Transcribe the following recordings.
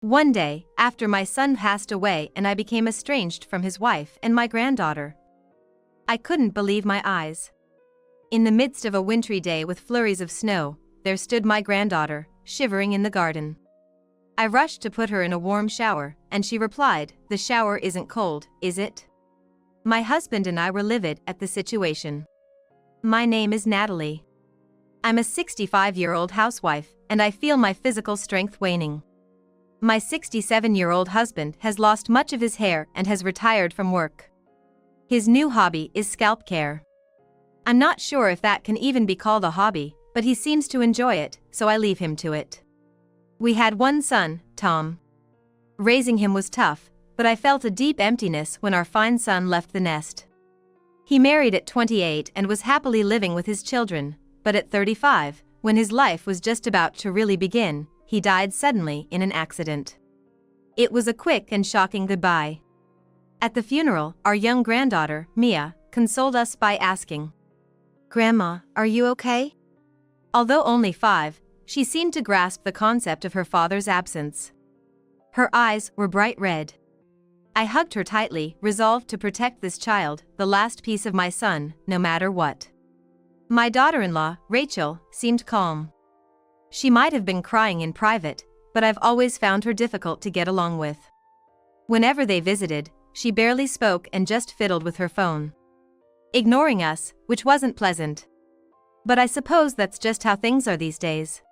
One day, after my son passed away and I became estranged from his wife and my granddaughter, I couldn't believe my eyes. In the midst of a wintry day with flurries of snow, there stood my granddaughter, shivering in the garden. I rushed to put her in a warm shower, and she replied, "The shower isn't cold, is it?" My husband and I were livid at the situation. My name is Natalie. I'm a 65-year-old housewife, and I feel my physical strength waning. My 67-year-old husband has lost much of his hair and has retired from work. His new hobby is scalp care. I'm not sure if that can even be called a hobby, but he seems to enjoy it, so I leave him to it. We had one son, Tom. Raising him was tough, but I felt a deep emptiness when our fine son left the nest. He married at 28 and was happily living with his children, but at 35, when his life was just about to really begin, he died suddenly in an accident. It was a quick and shocking goodbye. At the funeral, our young granddaughter, Mia, consoled us by asking, "Grandma, are you okay?" Although only 5, she seemed to grasp the concept of her father's absence. Her eyes were bright red. I hugged her tightly, resolved to protect this child, the last piece of my son, no matter what. My daughter-in-law, Rachel, seemed calm. She might have been crying in private, but I've always found her difficult to get along with. Whenever they visited, she barely spoke and just fiddled with her phone, ignoring us, which wasn't pleasant. But I suppose that's just how things are these days.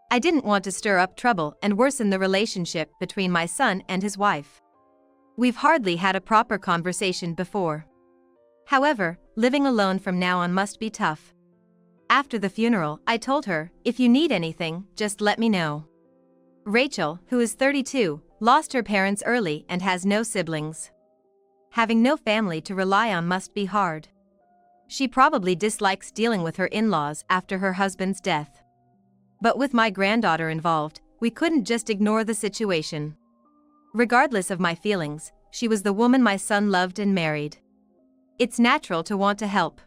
I didn't want to stir up trouble and worsen the relationship between my son and his wife. We've hardly had a proper conversation before. However, living alone from now on must be tough. After the funeral, I told her, "If you need anything, just let me know." Rachel, who is 32, lost her parents early and has no siblings. Having no family to rely on must be hard. She probably dislikes dealing with her in-laws after her husband's death. But with my granddaughter involved, we couldn't just ignore the situation. Regardless of my feelings, she was the woman my son loved and married. It's natural to want to help.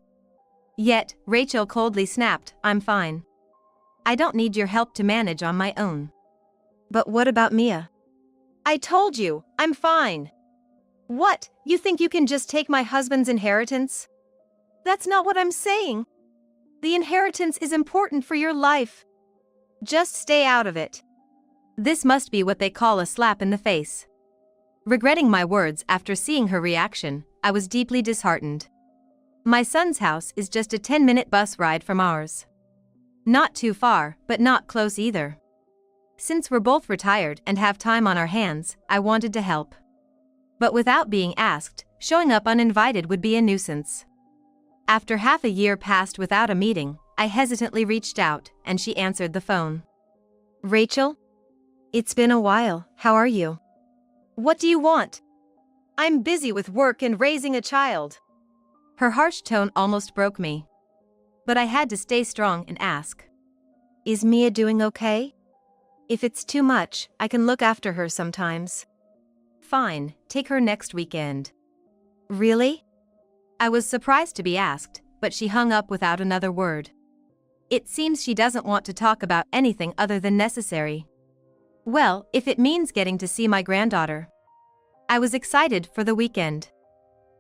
Yet, Rachel coldly snapped, "I'm fine. I don't need your help to manage on my own." "But what about Mia?" "I told you, I'm fine." "What, you think you can just take my husband's inheritance?" "That's not what I'm saying. The inheritance is important for your life. Just stay out of it." This must be what they call a slap in the face. Regretting my words after seeing her reaction, I was deeply disheartened. My son's house is just a 10-minute bus ride from ours. Not too far, but not close either. Since we're both retired and have time on our hands, I wanted to help. But without being asked, showing up uninvited would be a nuisance. After half a year passed without a meeting, I hesitantly reached out, and she answered the phone. "Rachel? It's been a while, how are you?" "What do you want?" "I'm busy with work and raising a child." Her harsh tone almost broke me. But I had to stay strong and ask, "Is Mia doing okay? If it's too much, I can look after her sometimes." "Fine, take her next weekend." "Really?" I was surprised to be asked, but she hung up without another word. It seems she doesn't want to talk about anything other than necessary. Well, if it means getting to see my granddaughter. I was excited for the weekend.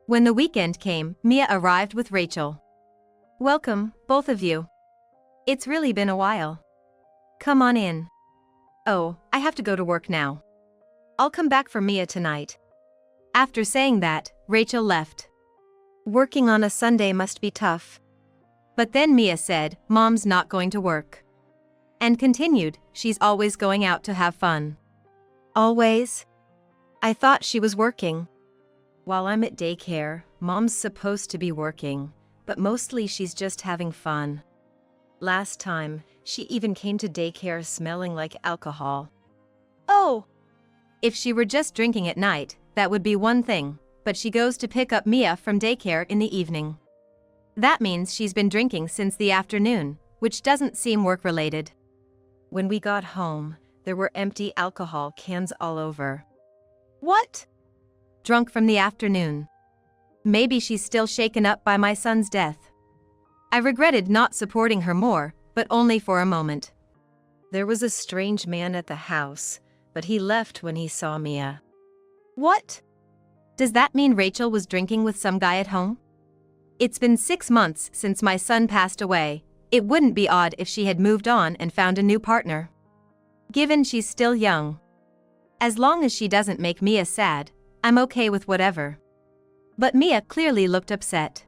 When the weekend came, Mia arrived with Rachel. "Welcome, both of you. It's really been a while. Come on in." "Oh, I have to go to work now. I'll come back for Mia tonight." After saying that, Rachel left. Working on a Sunday must be tough. But then Mia said, "Mom's not going to work." And continued, "She's always going out to have fun." "Always? I thought she was working." "While I'm at daycare, Mom's supposed to be working, but mostly she's just having fun. Last time, she even came to daycare smelling like alcohol." "Oh!" If she were just drinking at night, that would be one thing, but she goes to pick up Mia from daycare in the evening. That means she's been drinking since the afternoon, which doesn't seem work-related. When we got home, there were empty alcohol cans all over. "What?" "Drunk from the afternoon. Maybe she's still shaken up by my son's death." I regretted not supporting her more, but only for a moment. "There was a strange man at the house, but he left when he saw Mia. What? Does that mean Rachel was drinking with some guy at home? It's been 6 months since my son passed away. It wouldn't be odd if she had moved on and found a new partner. Given she's still young. As long as she doesn't make Mia sad, I'm okay with whatever. But Mia clearly looked upset.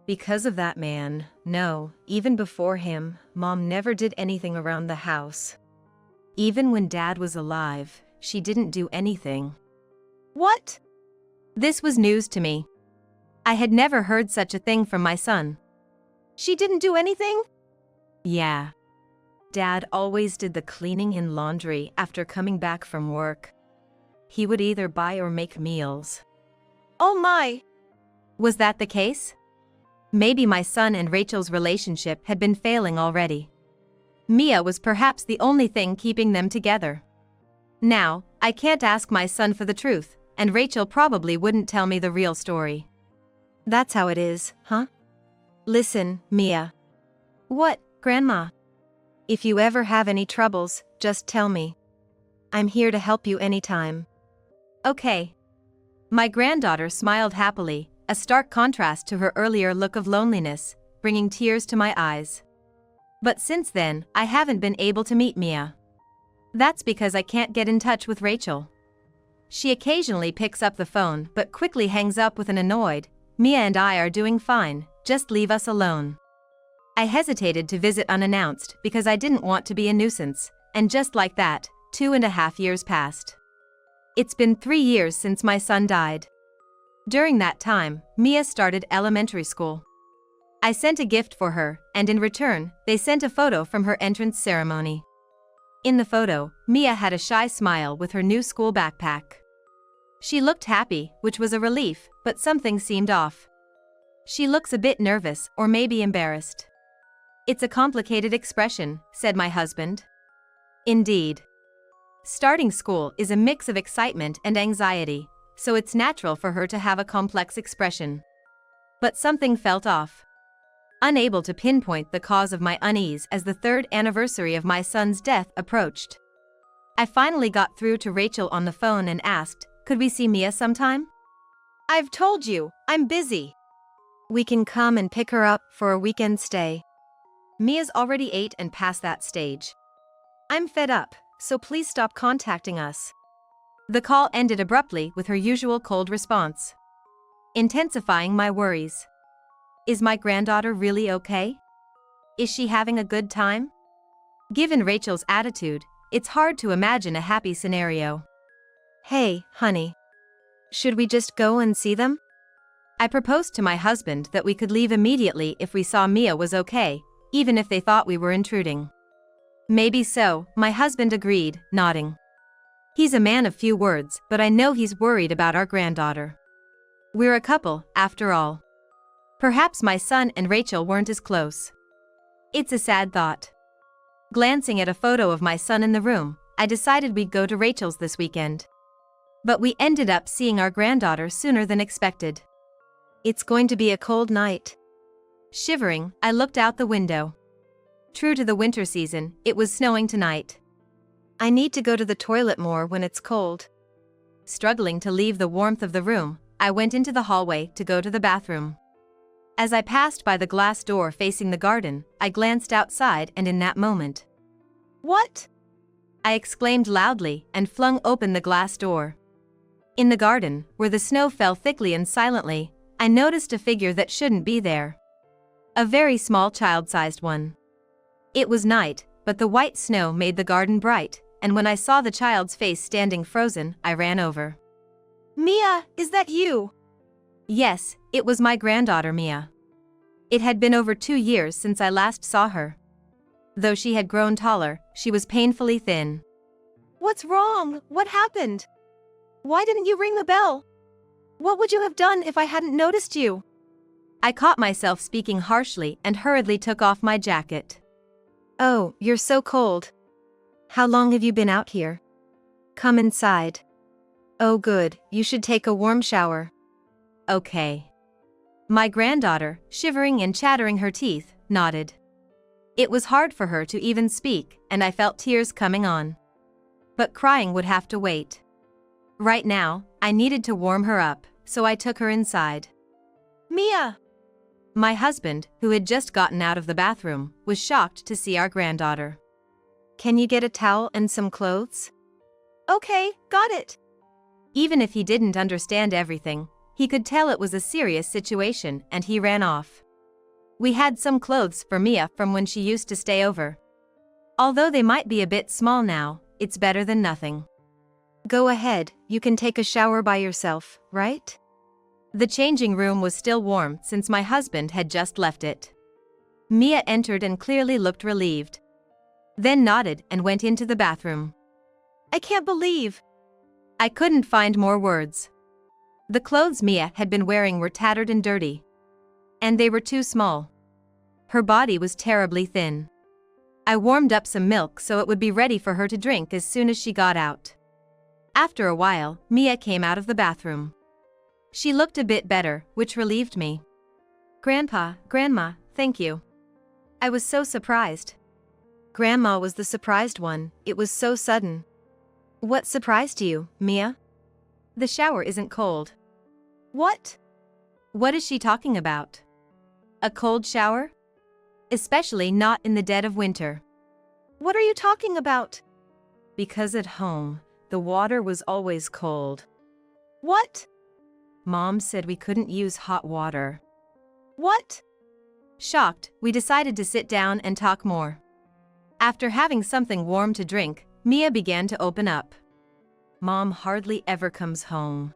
Because of that man, no, even before him, Mom never did anything around the house. Even when Dad was alive, she didn't do anything. What? This was news to me. I had never heard such a thing from my son. She didn't do anything? Yeah. Dad always did the cleaning and laundry after coming back from work. He would either buy or make meals. Oh my! Was that the case? Maybe my son and Rachel's relationship had been failing already. Mia was perhaps the only thing keeping them together. Now, I can't ask my son for the truth, and Rachel probably wouldn't tell me the real story. That's how it is, huh? Listen, Mia. What, Grandma? If you ever have any troubles, just tell me. I'm here to help you anytime. Okay. My granddaughter smiled happily, a stark contrast to her earlier look of loneliness, bringing tears to my eyes. But since then, I haven't been able to meet Mia. That's because I can't get in touch with Rachel. She occasionally picks up the phone but quickly hangs up with an annoyed, "Mia and I are doing fine, just leave us alone." I hesitated to visit unannounced because I didn't want to be a nuisance, and just like that, 2.5 years passed. It's been 3 years since my son died. During that time, Mia started elementary school. I sent a gift for her, and in return, they sent a photo from her entrance ceremony. In the photo, Mia had a shy smile with her new school backpack. She looked happy, which was a relief, but something seemed off. She looks a bit nervous or maybe embarrassed. It's a complicated expression, said my husband. Indeed. Starting school is a mix of excitement and anxiety, so it's natural for her to have a complex expression. But something felt off. Unable to pinpoint the cause of my unease as the 3rd anniversary of my son's death approached, I finally got through to Rachel on the phone and asked, could we see Mia sometime? I've told you, I'm busy. We can come and pick her up for a weekend stay. Mia's already 8 and past that stage. I'm fed up, so please stop contacting us. The call ended abruptly with her usual cold response, intensifying my worries. Is my granddaughter really okay? Is she having a good time? Given Rachel's attitude, it's hard to imagine a happy scenario. Hey, honey. Should we just go and see them? I proposed to my husband that we could leave immediately if we saw Mia was okay, even if they thought we were intruding. Maybe so, my husband agreed, nodding. He's a man of few words, but I know he's worried about our granddaughter. We're a couple, after all. Perhaps my son and Rachel weren't as close. It's a sad thought. Glancing at a photo of my son in the room, I decided we'd go to Rachel's this weekend. But we ended up seeing our granddaughter sooner than expected. It's going to be a cold night. Shivering, I looked out the window. True to the winter season, it was snowing tonight. I need to go to the toilet more when it's cold. Struggling to leave the warmth of the room, I went into the hallway to go to the bathroom. As I passed by the glass door facing the garden, I glanced outside and in that moment. What? I exclaimed loudly and flung open the glass door. In the garden, where the snow fell thickly and silently, I noticed a figure that shouldn't be there. A very small child-sized one. It was night, but the white snow made the garden bright, and when I saw the child's face standing frozen, I ran over. Mia, is that you? Yes, it was my granddaughter Mia. It had been over 2 years since I last saw her. Though she had grown taller, she was painfully thin. What's wrong? What happened? Why didn't you ring the bell? What would you have done if I hadn't noticed you? I caught myself speaking harshly and hurriedly took off my jacket. Oh, you're so cold. How long have you been out here? Come inside. Oh good, you should take a warm shower. Okay. My granddaughter, shivering and chattering her teeth, nodded. It was hard for her to even speak, and I felt tears coming on. But crying would have to wait. Right now, I needed to warm her up, so I took her inside. Mia! My husband, who had just gotten out of the bathroom, was shocked to see our granddaughter. Can you get a towel and some clothes? Okay, got it. Even if he didn't understand everything, he could tell it was a serious situation and he ran off. We had some clothes for Mia from when she used to stay over. Although they might be a bit small now, it's better than nothing. Go ahead, you can take a shower by yourself, right? The changing room was still warm since my husband had just left it. Mia entered and clearly looked relieved. Then nodded and went into the bathroom. I can't believe. I couldn't find more words. The clothes Mia had been wearing were tattered and dirty. And they were too small. Her body was terribly thin. I warmed up some milk so it would be ready for her to drink as soon as she got out. After a while, Mia came out of the bathroom. She looked a bit better, which relieved me. Grandpa, Grandma, thank you. I was so surprised. Grandma was the surprised one, it was so sudden. What surprised you, Mia? The shower isn't cold. What? What is she talking about? A cold shower? Especially not in the dead of winter. What are you talking about? Because at home, the water was always cold. What? Mom said we couldn't use hot water. What? Shocked, we decided to sit down and talk more. After having something warm to drink, Mia began to open up. Mom hardly ever comes home.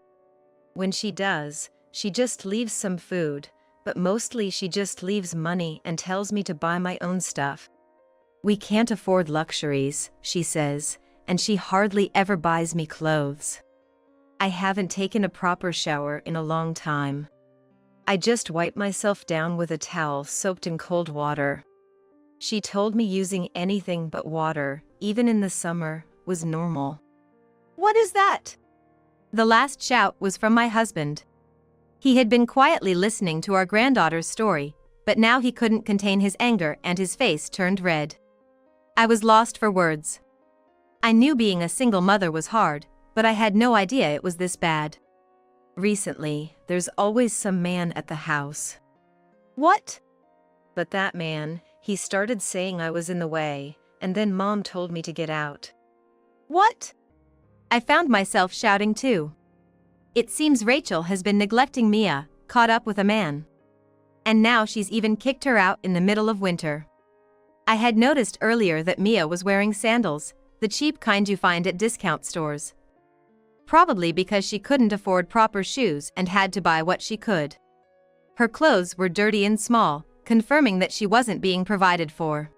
When she does, she just leaves some food, but mostly she just leaves money and tells me to buy my own stuff. We can't afford luxuries, she says, and she hardly ever buys me clothes. I haven't taken a proper shower in a long time. I just wipe myself down with a towel soaked in cold water. She told me using anything but water, even in the summer, was normal. What is that? The last shout was from my husband. He had been quietly listening to our granddaughter's story, but now he couldn't contain his anger and his face turned red. I was lost for words. I knew being a single mother was hard, but I had no idea it was this bad. Recently, there's always some man at the house. What? But that man, he started saying I was in the way, and then Mom told me to get out. What? I found myself shouting too. It seems Rachel has been neglecting Mia, caught up with a man. And now she's even kicked her out in the middle of winter. I had noticed earlier that Mia was wearing sandals, the cheap kind you find at discount stores. Probably because she couldn't afford proper shoes and had to buy what she could. Her clothes were dirty and small, confirming that she wasn't being provided for.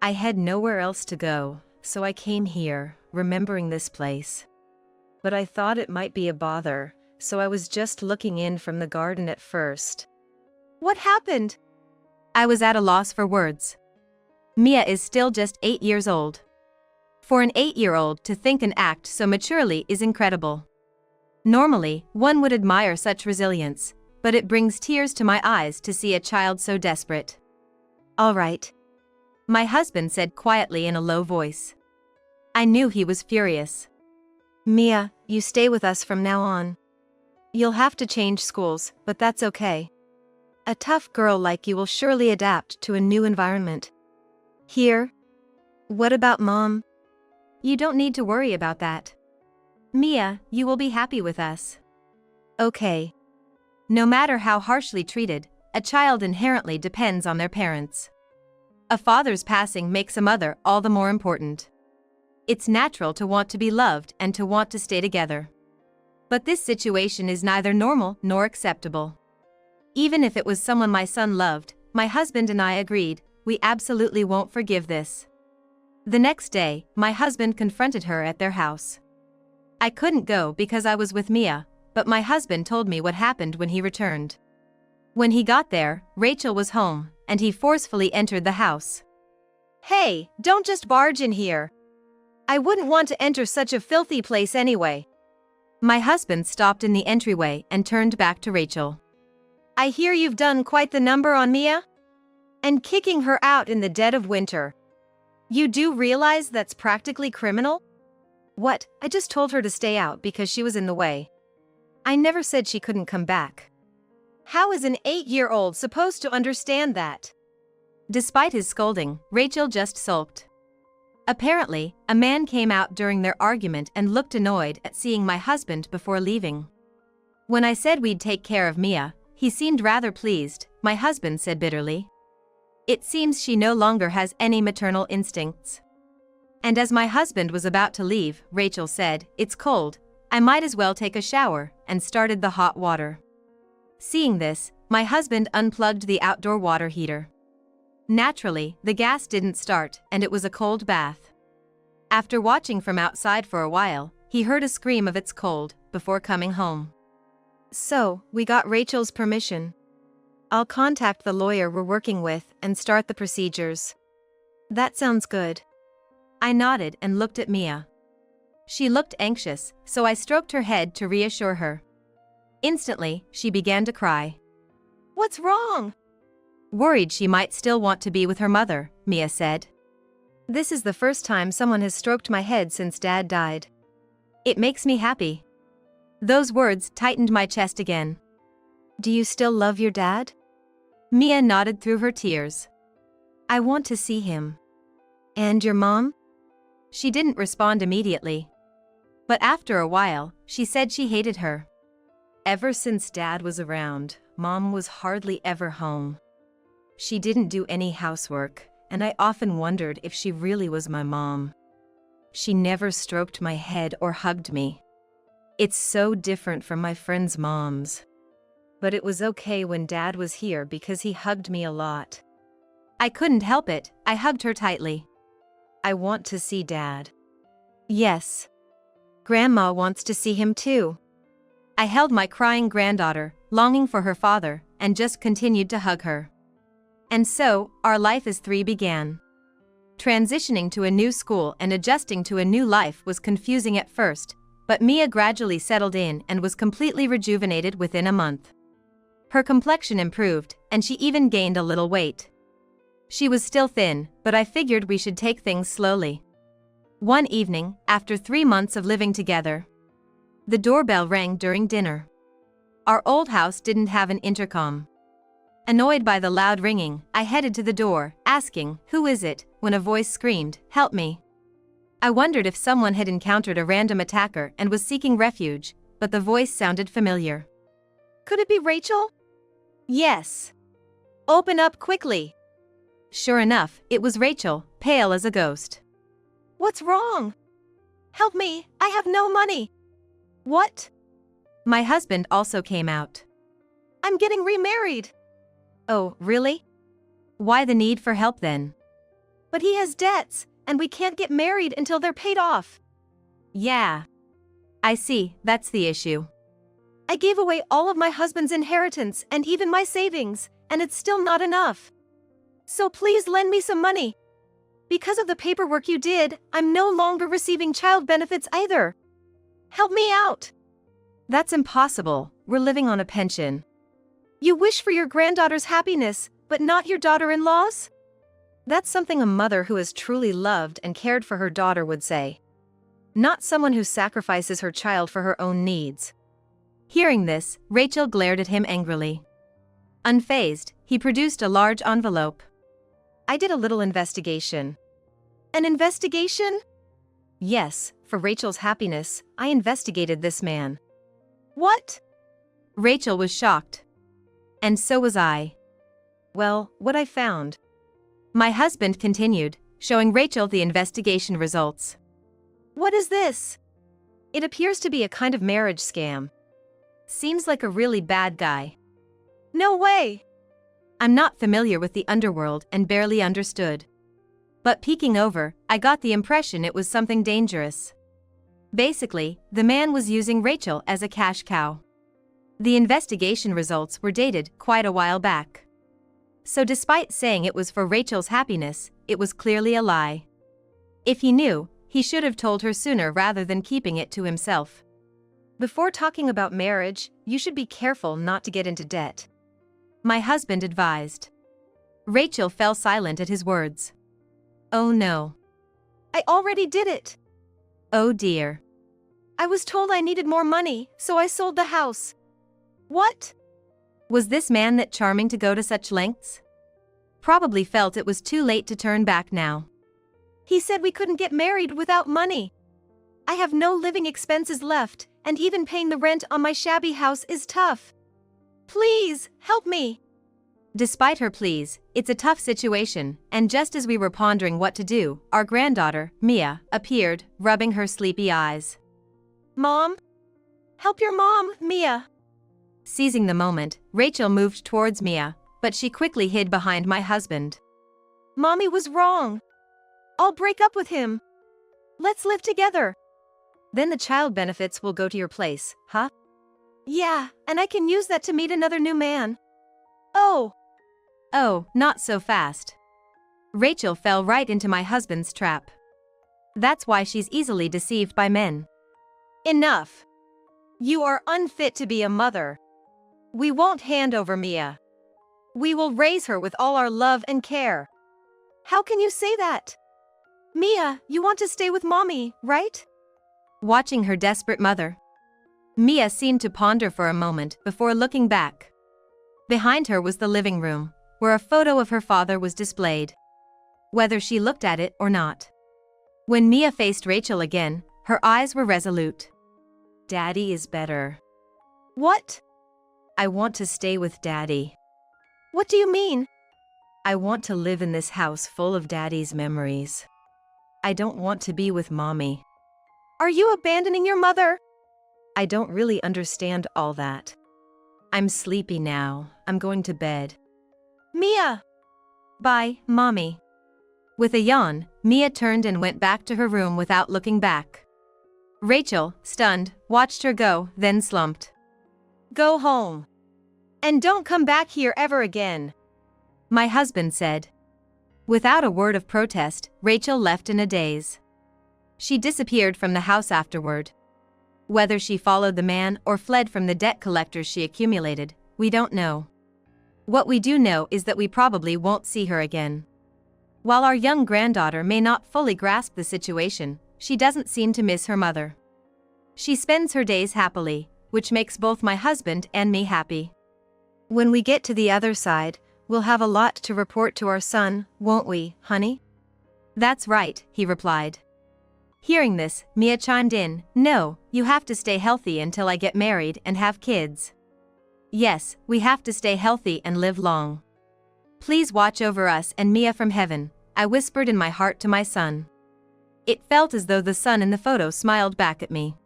I had nowhere else to go, so I came here, remembering this place. But I thought it might be a bother, so I was just looking in from the garden at first. What happened? I was at a loss for words. Mia is still just 8 years old. For an 8-year-old to think and act so maturely is incredible. Normally, one would admire such resilience, but it brings tears to my eyes to see a child so desperate. All right. My husband said quietly in a low voice. I knew he was furious. Mia, you stay with us from now on. You'll have to change schools, but that's okay. A tough girl like you will surely adapt to a new environment. Here? What about Mom? You don't need to worry about that. Mia, you will be happy with us. Okay. No matter how harshly treated, a child inherently depends on their parents. A father's passing makes a mother all the more important. It's natural to want to be loved and to want to stay together. But this situation is neither normal nor acceptable. Even if it was someone my son loved, my husband and I agreed, we absolutely won't forgive this. The next day, my husband confronted her at their house. I couldn't go because I was with Mia, but my husband told me what happened when he returned. When he got there, Rachel was home, and he forcefully entered the house. Hey, don't just barge in here. I wouldn't want to enter such a filthy place anyway. My husband stopped in the entryway and turned back to Rachel. I hear you've done quite the number on Mia? And kicking her out in the dead of winter. You do realize that's practically criminal? What? I just told her to stay out because she was in the way. I never said she couldn't come back. How is an 8-year-old supposed to understand that? Despite his scolding, Rachel just sulked. Apparently, a man came out during their argument and looked annoyed at seeing my husband before leaving. When I said we'd take care of Mia, he seemed rather pleased, my husband said bitterly. It seems she no longer has any maternal instincts. And as my husband was about to leave, Rachel said, "It's cold, I might as well take a shower," and started the hot water. Seeing this, my husband unplugged the outdoor water heater. Naturally, the gas didn't start, and it was a cold bath. After watching from outside for a while, he heard a scream of "it's cold" before coming home. So, we got Rachel's permission. I'll contact the lawyer we're working with and start the procedures. That sounds good. I nodded and looked at Mia. She looked anxious, so I stroked her head to reassure her. Instantly, she began to cry. What's wrong? Worried she might still want to be with her mother, Mia said. This is the first time someone has stroked my head since Dad died. It makes me happy. Those words tightened my chest again. Do you still love your dad? Mia nodded through her tears. I want to see him. And your mom? She didn't respond immediately. But after a while, she said she hated her. Ever since Dad was around, Mom was hardly ever home. She didn't do any housework, and I often wondered if she really was my mom. She never stroked my head or hugged me. It's so different from my friends' moms. But it was okay when Dad was here because he hugged me a lot. I couldn't help it, I hugged her tightly. I want to see Dad. Yes. Grandma wants to see him too. I held my crying granddaughter, longing for her father, and just continued to hug her. And so, our life as three began. Transitioning to a new school and adjusting to a new life was confusing at first, but Mia gradually settled in and was completely rejuvenated within a month. Her complexion improved, and she even gained a little weight. She was still thin, but I figured we should take things slowly. One evening, after 3 months of living together, the doorbell rang during dinner. Our old house didn't have an intercom. Annoyed by the loud ringing, I headed to the door, asking, "Who is it?" when a voice screamed, "Help me." I wondered if someone had encountered a random attacker and was seeking refuge, but the voice sounded familiar. Could it be Rachel? Yes. Open up quickly. Sure enough, it was Rachel, pale as a ghost. What's wrong? Help me, I have no money. What? My husband also came out. I'm getting remarried. Oh, really? Why the need for help then? But he has debts, and we can't get married until they're paid off. Yeah. I see, that's the issue. I gave away all of my husband's inheritance and even my savings, and it's still not enough. So please lend me some money. Because of the paperwork you did, I'm no longer receiving child benefits either. Help me out. That's impossible, we're living on a pension. You wish for your granddaughter's happiness, but not your daughter-in-law's? That's something a mother who has truly loved and cared for her daughter would say. Not someone who sacrifices her child for her own needs. Hearing this, Rachel glared at him angrily. Unfazed, he produced a large envelope. I did a little investigation. An investigation? Yes, for Rachel's happiness, I investigated this man. What? Rachel was shocked. And so was I. Well, what I found. My husband continued, showing Rachel the investigation results. What is this? It appears to be a kind of marriage scam. Seems like a really bad guy. No way! I'm not familiar with the underworld and barely understood. But peeking over, I got the impression it was something dangerous. Basically, the man was using Rachel as a cash cow. The investigation results were dated quite a while back. So despite saying it was for Rachel's happiness, it was clearly a lie. If he knew, he should have told her sooner rather than keeping it to himself. Before talking about marriage, you should be careful not to get into debt. My husband advised. Rachel fell silent at his words. Oh no. I already did it. Oh dear. I was told I needed more money, so I sold the house. What? Was this man that charming to go to such lengths? Probably felt it was too late to turn back now. He said we couldn't get married without money. I have no living expenses left, and even paying the rent on my shabby house is tough. Please, help me. Despite her pleas, it's a tough situation, and just as we were pondering what to do, our granddaughter, Mia, appeared, rubbing her sleepy eyes. Mom? Help your mom, Mia. Seizing the moment, Rachel moved towards Mia, but she quickly hid behind my husband. Mommy was wrong. I'll break up with him. Let's live together. Then the child benefits will go to your place, huh? Yeah, and I can use that to meet another new man. Oh. Oh, not so fast. Rachel fell right into my husband's trap. That's why she's easily deceived by men. Enough. You are unfit to be a mother. We won't hand over Mia. We will raise her with all our love and care. How can you say that? Mia, you want to stay with Mommy, right? Watching her desperate mother, Mia seemed to ponder for a moment before looking back. Behind her was the living room, where a photo of her father was displayed. Whether she looked at it or not. When Mia faced Rachel again, her eyes were resolute. Daddy is better. What? I want to stay with Daddy. What do you mean? I want to live in this house full of Daddy's memories. I don't want to be with Mommy. Are you abandoning your mother? I don't really understand all that. I'm sleepy now. I'm going to bed. Mia! Bye, Mommy. With a yawn, Mia turned and went back to her room without looking back. Rachel, stunned, watched her go, then slumped. Go home. And don't come back here ever again. My husband said. Without a word of protest, Rachel left in a daze. She disappeared from the house afterward. Whether she followed the man or fled from the debt collectors she accumulated, we don't know. What we do know is that we probably won't see her again. While our young granddaughter may not fully grasp the situation, she doesn't seem to miss her mother. She spends her days happily, which makes both my husband and me happy. When we get to the other side, we'll have a lot to report to our son, won't we, honey? That's right, he replied. Hearing this, Mia chimed in, no, you have to stay healthy until I get married and have kids. Yes, we have to stay healthy and live long. Please watch over us and Mia from heaven, I whispered in my heart to my son. It felt as though the son in the photo smiled back at me.